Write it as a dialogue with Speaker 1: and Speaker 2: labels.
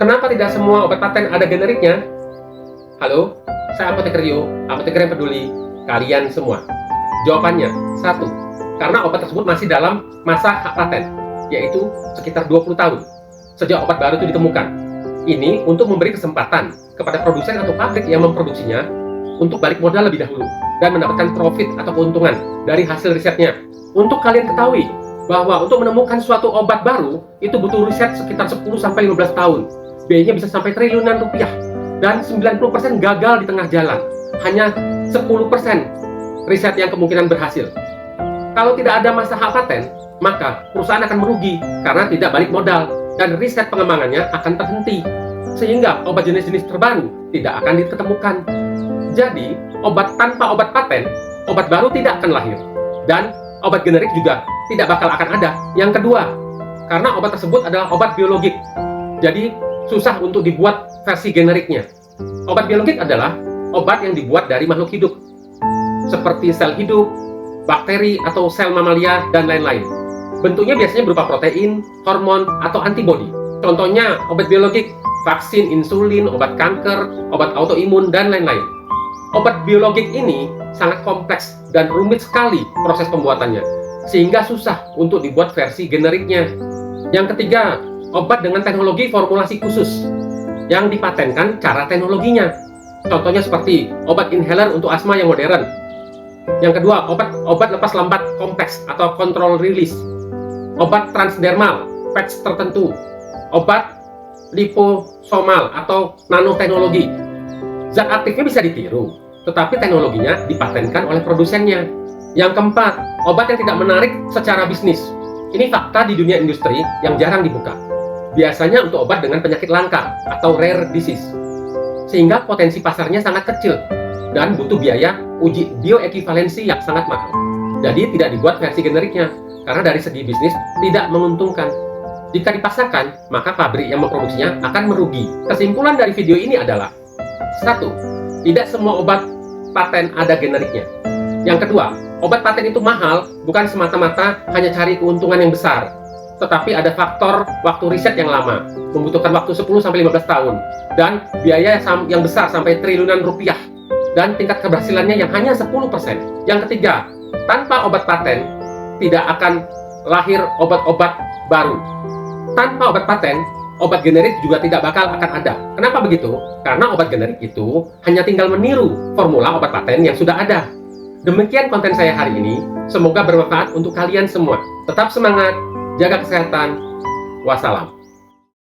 Speaker 1: Kenapa tidak semua obat paten ada generiknya? Halo, saya Apoteker Rio, apoteker yang peduli kalian semua. Jawabannya, 1. Karena obat tersebut masih dalam masa hak paten, yaitu sekitar 20 tahun sejak obat baru itu ditemukan. Ini untuk memberi kesempatan kepada produsen atau pabrik yang memproduksinya untuk balik modal lebih dahulu dan mendapatkan profit atau keuntungan dari hasil risetnya. Untuk kalian ketahui bahwa untuk menemukan suatu obat baru itu butuh riset sekitar 10-15 tahun. Biayanya bisa sampai triliunan rupiah dan 90% gagal di tengah jalan. Hanya 10% riset yang kemungkinan berhasil. Kalau tidak ada masa hak paten, maka perusahaan akan merugi karena tidak balik modal dan riset pengembangannya akan terhenti. Sehingga obat jenis-jenis terbaru tidak akan ditemukan. Jadi, obat tanpa obat paten, obat baru tidak akan lahir. Dan obat generik juga tidak bakal akan ada. Yang kedua, karena obat tersebut adalah obat biologik. Jadi, susah untuk dibuat versi generiknya. Obat biologik adalah obat yang dibuat dari makhluk hidup, seperti sel hidup, bakteri, atau sel mamalia, dan lain-lain. Bentuknya biasanya berupa protein, hormon, atau antibodi. Contohnya obat biologik, vaksin, insulin, obat kanker, obat autoimun, dan lain-lain. Obat biologik ini sangat kompleks dan rumit sekali proses pembuatannya, sehingga susah untuk dibuat versi generiknya. Yang ketiga, obat dengan teknologi formulasi khusus yang dipatenkan cara teknologinya. Contohnya seperti obat inhaler untuk asma yang modern. Yang kedua, obat lepas lambat kompleks atau control release. Obat transdermal, patch tertentu. Obat liposomal atau nanoteknologi. Zat aktifnya bisa ditiru, tetapi teknologinya dipatenkan oleh produsennya. Yang keempat, obat yang tidak menarik secara bisnis. Ini fakta di dunia industri yang jarang dibuka. Biasanya untuk obat dengan penyakit langka atau rare disease, sehingga potensi pasarnya sangat kecil dan butuh biaya uji bioekivalensi yang sangat mahal. Jadi tidak dibuat versi generiknya karena dari segi bisnis tidak menguntungkan. Jika dipaksakan, maka pabrik yang memproduksinya akan merugi. Kesimpulan dari video ini adalah 1. Tidak semua obat paten ada generiknya. Yang kedua, obat paten itu mahal bukan semata-mata hanya cari keuntungan yang besar, tetapi ada faktor waktu riset yang lama, membutuhkan waktu 10-15 tahun, dan biaya yang besar sampai triliunan rupiah, dan tingkat keberhasilannya yang hanya 10%. Yang ketiga, tanpa obat paten, tidak akan lahir obat-obat baru. Tanpa obat paten, obat generik juga tidak bakal akan ada. Kenapa begitu? Karena obat generik itu hanya tinggal meniru formula obat paten yang sudah ada. Demikian konten saya hari ini, semoga bermanfaat untuk kalian semua. Tetap semangat, jaga kesehatan, wassalam.